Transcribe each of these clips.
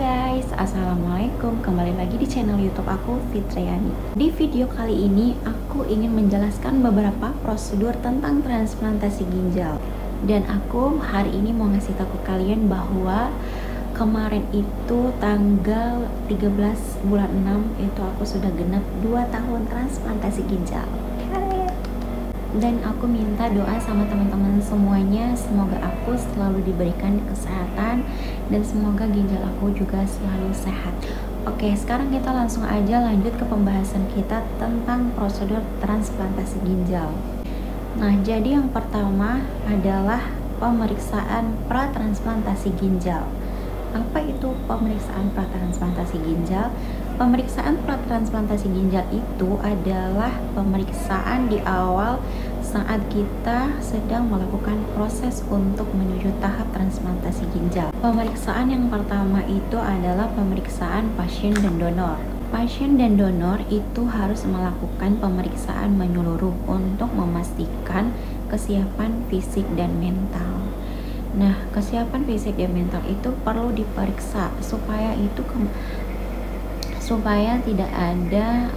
guys, assalamualaikum. Kembali lagi di channel YouTube aku, Fitriani. Di video kali ini aku ingin menjelaskan beberapa prosedur tentang transplantasi ginjal. Dan aku hari ini mau ngasih tahu ke kalian bahwa kemarin itu tanggal 13 bulan 6 itu aku sudah genap 2 tahun transplantasi ginjal. Dan aku minta doa sama teman-teman semuanya, semoga aku selalu diberikan kesehatan dan semoga ginjal aku juga selalu sehat. Oke, sekarang kita langsung aja lanjut ke pembahasan kita tentang prosedur transplantasi ginjal. Nah, jadi yang pertama adalah pemeriksaan pratransplantasi ginjal. Apa itu pemeriksaan pratransplantasi ginjal? Pemeriksaan pratransplantasi ginjal itu adalah pemeriksaan di awal saat kita sedang melakukan proses untuk menuju tahap transplantasi ginjal. Pemeriksaan yang pertama itu adalah pemeriksaan pasien dan donor. Pasien dan donor itu harus melakukan pemeriksaan menyeluruh untuk memastikan kesiapan fisik dan mental. Nah, kesiapan fisik dan mental itu perlu diperiksa supaya tidak ada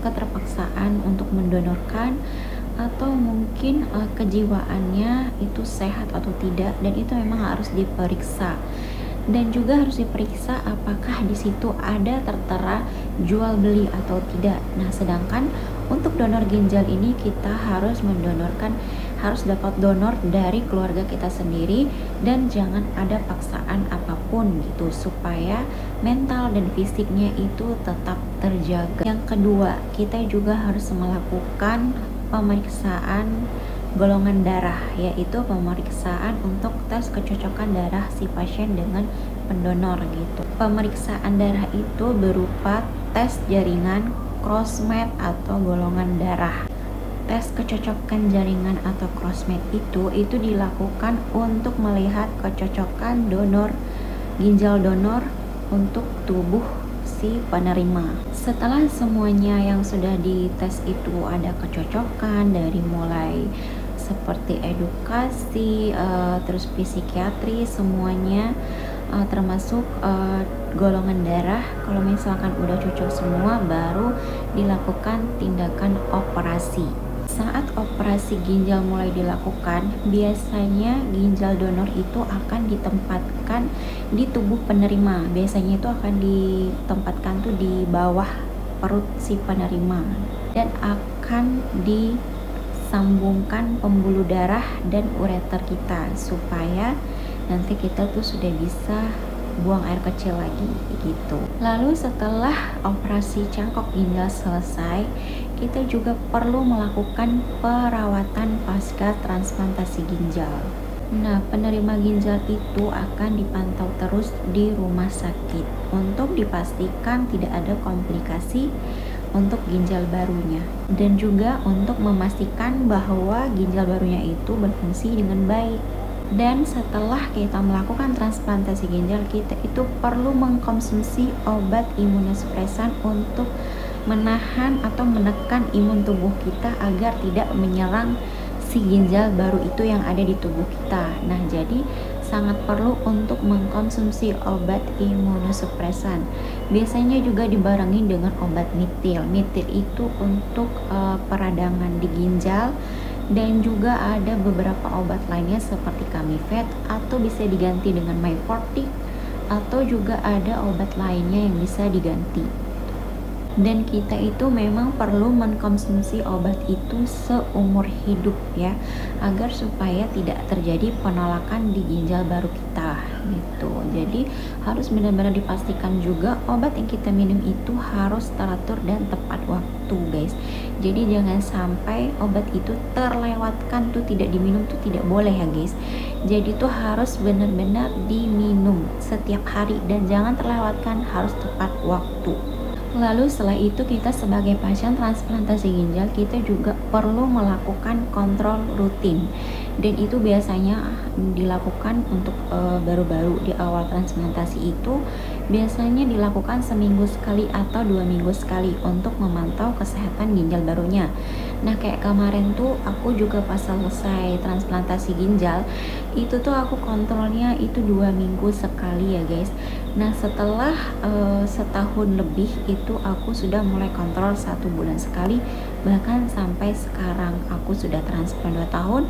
keterpaksaan untuk mendonorkan atau mungkin kejiwaannya itu sehat atau tidak, dan itu memang harus diperiksa. Dan juga harus diperiksa apakah di situ ada tertera jual beli atau tidak. Nah, sedangkan untuk donor ginjal ini kita harus dapat donor dari keluarga kita sendiri dan jangan ada paksaan apapun gitu, supaya mental dan fisiknya itu tetap terjaga. Yang kedua, kita juga harus melakukan pemeriksaan golongan darah, yaitu pemeriksaan untuk tes kecocokan darah si pasien dengan pendonor gitu. Pemeriksaan darah itu berupa tes jaringan, crossmatch atau golongan darah. Tes kecocokan jaringan atau crossmatch itu dilakukan untuk melihat kecocokan ginjal donor untuk tubuh si penerima. Setelah semuanya yang sudah dites itu ada kecocokan, dari mulai seperti edukasi, terus psikiatri, semuanya termasuk golongan darah. Kalau misalkan udah cocok semua, baru dilakukan tindakan operasi. Saat operasi ginjal mulai dilakukan, biasanya ginjal donor itu akan ditempatkan di tubuh penerima. Biasanya itu akan ditempatkan tuh di bawah perut si penerima, dan akan disambungkan pembuluh darah dan ureter kita supaya nanti kita tuh sudah bisa buang air kecil lagi gitu. Lalu setelah operasi cangkok ginjal selesai, kita juga perlu melakukan perawatan pasca transplantasi ginjal. Nah, penerima ginjal itu akan dipantau terus di rumah sakit untuk dipastikan tidak ada komplikasi untuk ginjal barunya, dan juga untuk memastikan bahwa ginjal barunya itu berfungsi dengan baik. Dan setelah kita melakukan transplantasi ginjal, kita itu perlu mengkonsumsi obat imunosupresan untuk menahan atau menekan imun tubuh kita agar tidak menyerang si ginjal baru itu yang ada di tubuh kita. Nah, jadi sangat perlu untuk mengkonsumsi obat imunosupresan. Biasanya juga dibarengi dengan obat nitil. Nitil itu untuk peradangan di ginjal, dan juga ada beberapa obat lainnya seperti Camifed, atau bisa diganti dengan Myfortic, atau juga ada obat lainnya yang bisa diganti. Dan kita itu memang perlu mengkonsumsi obat itu seumur hidup ya, agar supaya tidak terjadi penolakan di ginjal baru kita gitu. Jadi harus benar-benar dipastikan juga obat yang kita minum itu harus teratur dan tepat waktu, guys. Jadi jangan sampai obat itu terlewatkan tuh, tidak diminum tuh tidak boleh ya, guys. Jadi tuh harus benar-benar diminum setiap hari dan jangan terlewatkan, harus tepat waktu. Lalu setelah itu kita sebagai pasien transplantasi ginjal, kita juga perlu melakukan kontrol rutin, dan itu biasanya dilakukan untuk baru-baru di awal transplantasi itu biasanya dilakukan seminggu sekali atau 2 minggu sekali untuk memantau kesehatan ginjal barunya. Nah kayak kemarin tuh aku juga pas selesai transplantasi ginjal itu tuh aku kontrolnya itu 2 minggu sekali ya guys. Nah setelah setahun lebih itu aku sudah mulai kontrol 1 bulan sekali, bahkan sampai sekarang aku sudah transplant 2 tahun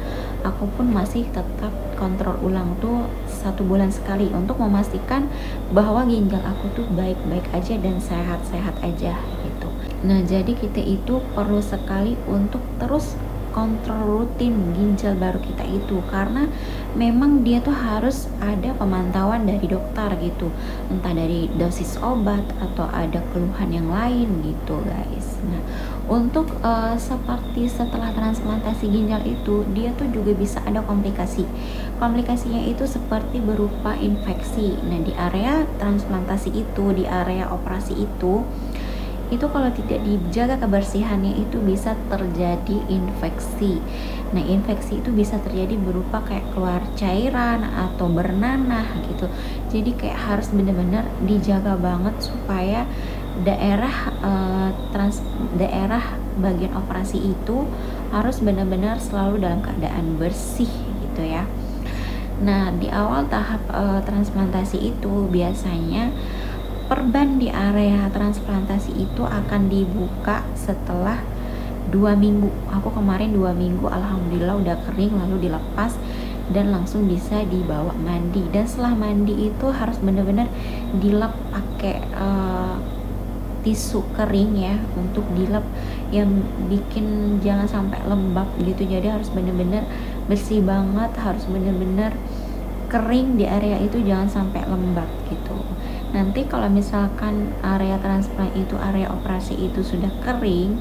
aku pun masih tetap kontrol ulang tuh 1 bulan sekali untuk memastikan bahwa ginjal aku tuh baik-baik aja dan sehat-sehat aja gitu. Nah jadi kita itu perlu sekali untuk terus kontrol rutin ginjal baru kita itu, karena memang dia tuh harus ada pemantauan dari dokter gitu, entah dari dosis obat atau ada keluhan yang lain gitu guys. Nah untuk seperti setelah transplantasi ginjal itu dia tuh juga bisa ada komplikasinya itu seperti berupa infeksi. Nah di area transplantasi itu, di area operasi itu kalau tidak dijaga kebersihannya itu bisa terjadi infeksi. Nah infeksi itu bisa terjadi berupa kayak keluar cairan atau bernanah gitu. Jadi kayak harus benar-benar dijaga banget supaya daerah daerah bagian operasi itu harus benar-benar selalu dalam keadaan bersih gitu ya. Nah di awal tahap transplantasi itu biasanya perban di area transplantasi itu akan dibuka setelah 2 minggu. Aku kemarin 2 minggu alhamdulillah udah kering, lalu dilepas dan langsung bisa dibawa mandi. Dan setelah mandi itu harus benar-benar dilap pakai tisu kering ya, untuk dilap yang bikin jangan sampai lembab gitu. Jadi harus benar-benar bersih banget, harus benar-benar kering di area itu, jangan sampai lembab gitu. Nanti kalau misalkan area transplant itu, area operasi itu sudah kering,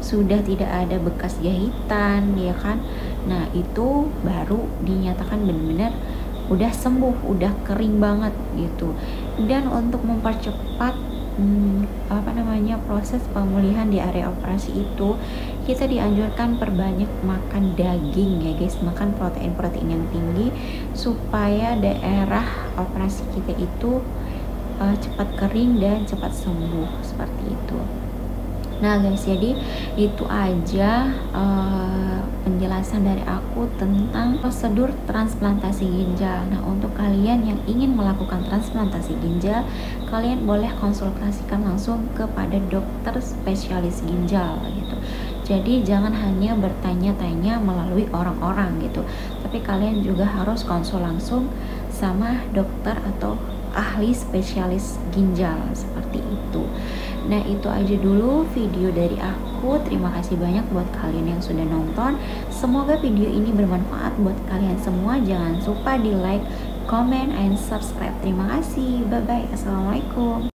sudah tidak ada bekas jahitan ya kan, nah itu baru dinyatakan benar-benar udah sembuh, udah kering banget gitu. Dan untuk mempercepat proses pemulihan di area operasi itu, kita dianjurkan perbanyak makan daging ya guys, makan protein yang tinggi supaya daerah operasi kita itu cepat kering dan cepat sembuh seperti itu. Nah guys, jadi itu aja penjelasan dari aku tentang prosedur transplantasi ginjal. Nah untuk kalian yang ingin melakukan transplantasi ginjal, kalian boleh konsultasikan langsung kepada dokter spesialis ginjal gitu. Jadi jangan hanya bertanya-tanya melalui orang-orang gitu, tapi kalian juga harus konsul langsung sama dokter atau ahli spesialis ginjal seperti itu. Nah itu aja dulu video dari aku. Terima kasih banyak buat kalian yang sudah nonton. Semoga video ini bermanfaat buat kalian semua. Jangan lupa di like, comment, and subscribe. Terima kasih. Bye bye. Assalamualaikum.